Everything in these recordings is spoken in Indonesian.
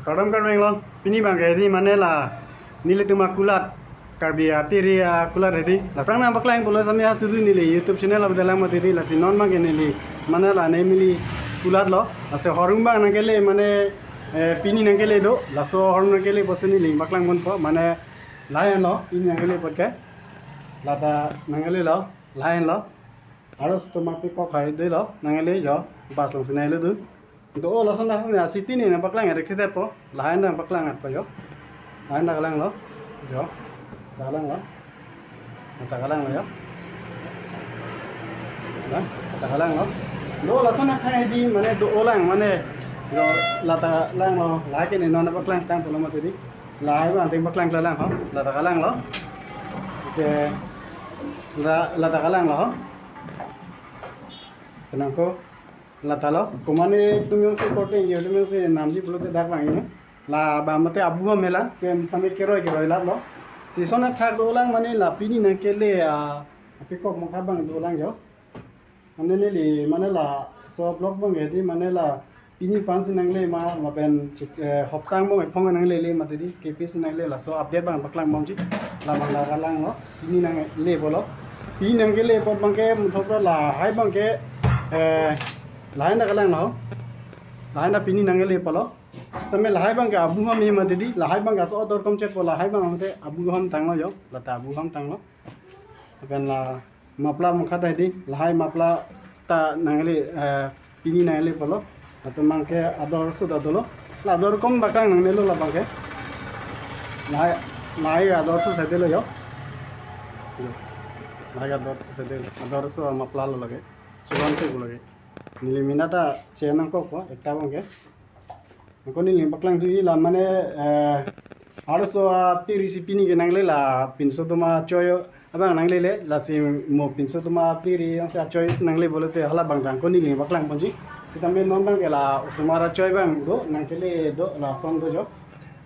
Kadang kadang lo, ini bang kayak ini mana lah, nilai tu makulat, karbia, piria, kulat ini. Lasang nama baklang kalau sampai sudah nilai YouTube channel apa dalam mati ini, lasi non bang nilai mana lah, nih nilai kulat lo, lasi horung bang nangkele mana pini nangkele do, laso horung nangkele bos nilai baklang pun po, mana layan lo, ini nangkele pot ke, lata nangkele lo, layan lo, harus tu mati kok hari itu lo, nangkele jo, pas langsung nilai tu. Itu oh langsung dah ni asiti ni nampak lang ada kita po lain dah nampak lang apa yo lain dah kalang lo yo kalang lo kita kalang lo yo dah kita kalang lo langsung nak kaya di mana do orang mana yo lata lang lo lagi ni non nampak lang tang pulau mati di lain nanti nampak lang kalang ho lata kalang lo oke lata kalang lo kenapa lata lo, kumane tumyong se kote ye tumyong se namji pulote dak bangi la ba mate abu mela ke samir keroi la lo si sona thak do lang mane la pini na kele a pikok mokha bang do lang jo mane ne li mane la so blog bang edi mane la pini pansi nangle ma ben hoptang mo phong nangle le mate di kps nangle la so update bang baklang bang ji la bang la lang lo pini nang le bolo pini nangle pot bang ke muthok la hai bang ke lain dah kalang lo, lain dah pini nanggel palo, tapi lahai bang ke abu ham ni mati di, lahai bang kaso odor kom cek pola, lahai bang mati abu ham tang lo yo, lata abu ham tang lo, tapi la mapla mukha dah di, lahai mapla ta nanggel pini nanggel palo, atau mang ke ador sudah dulu, la ador kom bakang nanggel lo la bang ke, lahai ador su sedih lo yo, lahai ador su sedih, ador su mapla lo lagi, cuman tu lagi. Nili minata chenang kok ekta bangke ko nili baklang di la mane harus ati recipe ni genangle la pinso tuma choyo abang nangle le la si mo pinso tuma piri yang sa choice nangle bolote hala bang ko nili baklang ponji kita men non bang la usumara choy bang do nangkele do la son do jo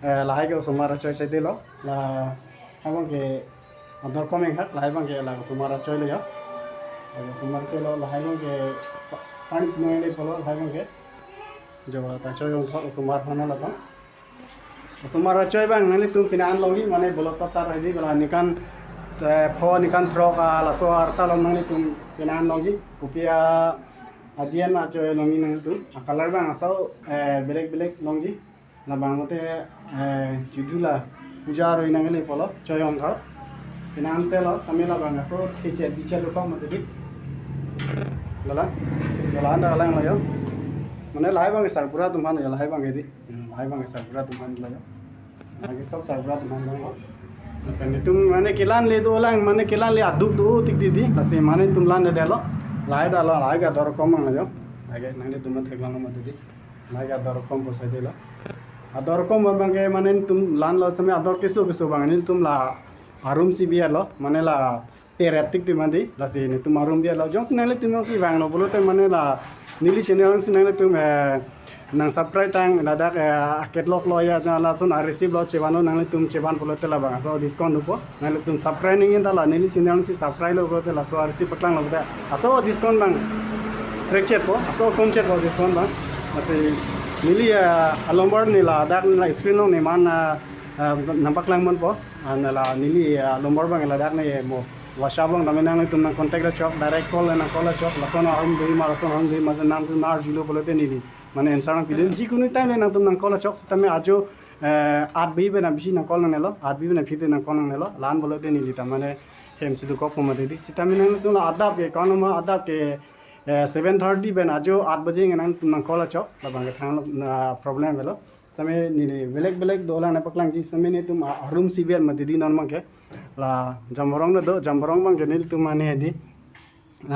la hai ke usumara choy sai de lo la abang ke ador komeng hat la bang ke la usumara choy le jo usumara choy lo la hai bang ke पानी सिंह ले पलो भाई के जो ता चोय उन सुमार खाना लता सुमार चोय बांग नले तुम पिनान लोगी माने बोलो तता रही बला निकान फो निकान थ्रो का लसो आरता लो नले तुम पिनान लोगी कुपिया अदियन ना चोय लोगी नले तुम कलर बांग असो ब्लैक ब्लैक लोगी ना बांगोते जुजुला पूजा रोई नले पलो चोय उन घर पिनान से लो समेला बांग असो खींचे बीचे लोका मते दी lala anda kalang layo mana lahai bang sarpura tumhan ya lahai bang edi lahai bang sarpura tumhan layo lagi sob sarpura tumhan layo kan tum mane kilan le do lang mane kilan le aduk do tik di lasi mane tum lan de lo lahai da lo lahai ga dor kom layo lagi nang le tum theklang ma di lahai ga dor kom posai de lo ador kom bang ke mane tum lan lo samay ador keso bang nil tum la arum si biar lo mane la teretik di mandi lasi ni tu marum dia la jong sinale tu si bang no bolo te mane la nili channel sinale tu nang subscribe tang nada aket lok lo ya la sun receive lo chewano nang le tum chewan bolo te la bang so discount upo nang le tum subscribe ni da la nili channel si subscribe lo te la so receive patlang lo ta aso discount bang rek chet po aso kom chet po discount bang lasi nili alombor ni la dak la screen no ni man nampak lang mon po an la nili alombor bang la dak ni mo wasabang dami nang tum nang contact chok direct call na call chok lakono arum dei marason arum dei mazen nam tum nar jilo bolote nili mane insana pidin ji kunu time le nang tum nang call chok sitame ajo 8 bi na bisi nang call nang nelo 8 bi na phite nang call nang nelo lan bolote nili ta mane hem sidu kok mate di sitame nang tum adap ke kono ma adap ke 7:30 ben ajo 8 baje nang tum nang call chok la bang thang problem velo tame nili belek dola na paklang ji same ne tum arum sibiar mate di non mang ke la jamborong do jamborong bang ke nil tum mane di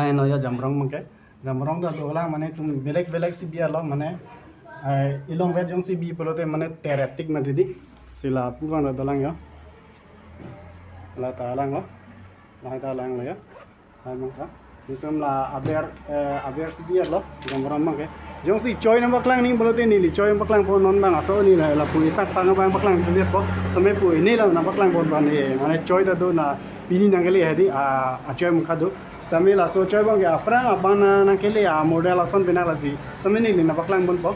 ai no ya jamborong mang ke jamborong do dola mane tum belek sibiar lo mane ilong ve jong sibi polote mane teretik mate di sila pugang do dolang yo la talang lo la talang lo ya ai mang ka itum la aber sibiar lo jamborong mang ke jong si choy na baklang ni bolote nili choy baklang po non bang aso ni la pui tak pang bang baklang tu po tame pui ni la na baklang po ban ni mane choy da do na pini nangeli hadi a choy mukha do tame la so choy bang ya prang abana nangeli a model ason bina la si tame ni na baklang bon po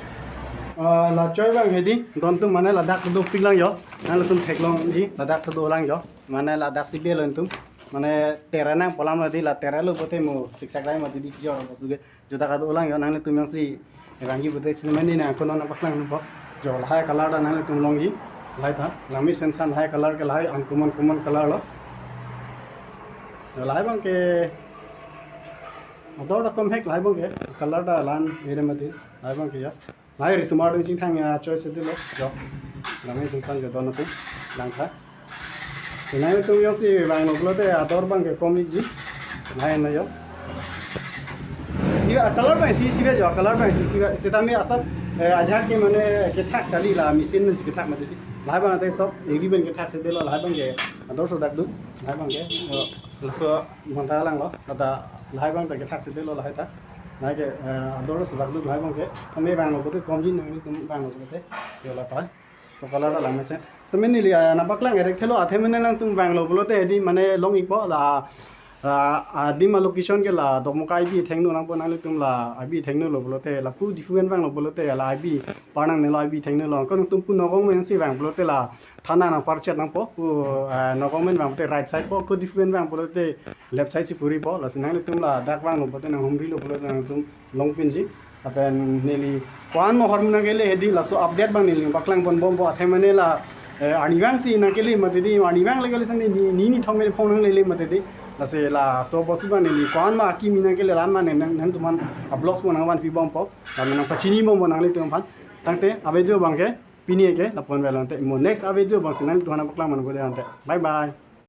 là chơi bằng cái đi còn tum mana là dak tu ping lang yo nang là tum thek long ji là dak tu lang yo mana là dak tibe lan tum mana tera nang polam la di la tera lo bote mo siksak lai ma di jo jo dak tu lang yo nang là tum yang si rangi bote sin mani na kono na paklang bo jo la hai color da nang là tum long ji lai tha lami sensan hai color ke lai uncommon color lo lai bang ke ador da kom hek lai bang ke color da lan ere mati lai bang ke ya lai ri smart jing thang choice de lo jo lami sensan jo don tu lang tha này tôi yêu si vàng nộp lót đấy ador bang cái comic gì này này yo si color bang si về jo color bang si về ta mới asap ajak के माने के thak kali là machine में के thak mà đi lai bang ते सब agreement के thak से delo lai bang के ador so dak du lai bang के là so monta lang lo kata lai bang te के thak से delo lai ta lai के ador so dak du lai bang के हमें bang nộp cái com gì नहीं तुम bang nộp cái yo la ta so color là làm sao तो मैंने लिया ना बकला है खेलो आथे मैंने लंग तुम बैंग लो बोलते हैं दी मैंने लोग इको ला दी मा लोकेशन के ला तो मुकाई भी थेंग नो ना पो नाले तुम ला अभी थेंग नो लो बोलते हैं ला पू डिफरेंट बैंग लो बोलते हैं ला अभी पारंग ने ला अभी थेंग नो लो कौन तुम पू नगों में सी बैंग बोलते ला थाना ना परचेट ना पो पू नगों में बैंग बोलते राइट साइड पो को डिफरेंट बैंग बोलते लेफ्ट साइड से पूरी पो ला सिनाले तुम ला डाक बैंग लो बोलते ना होमरी लो बोलते ना तुम लॉन्ग पिन जी अपन नेली कौन मोहर मुना के लिए हेडी ला सो अपडेट बैंग नेली बकलांग बन बम बो आथे मैंने ला आनिवांग सी ना के लिए मत दी आनिवांग लगे ले संग नी थोंग में फोन ले ले मत दी लसे ला सो पॉसिबल नहीं कौन मा की मीना के लिए लान माने नन तुमान ब्लॉग्स बना वन पी बम पो नन पचिनी बम बना ले तुम फान तंगते अबे जो बंगे पिनी के लपन वेलंते मो नेक्स्ट अबे जो बस नन तुना बकला मन को दे अंते बाय बाय।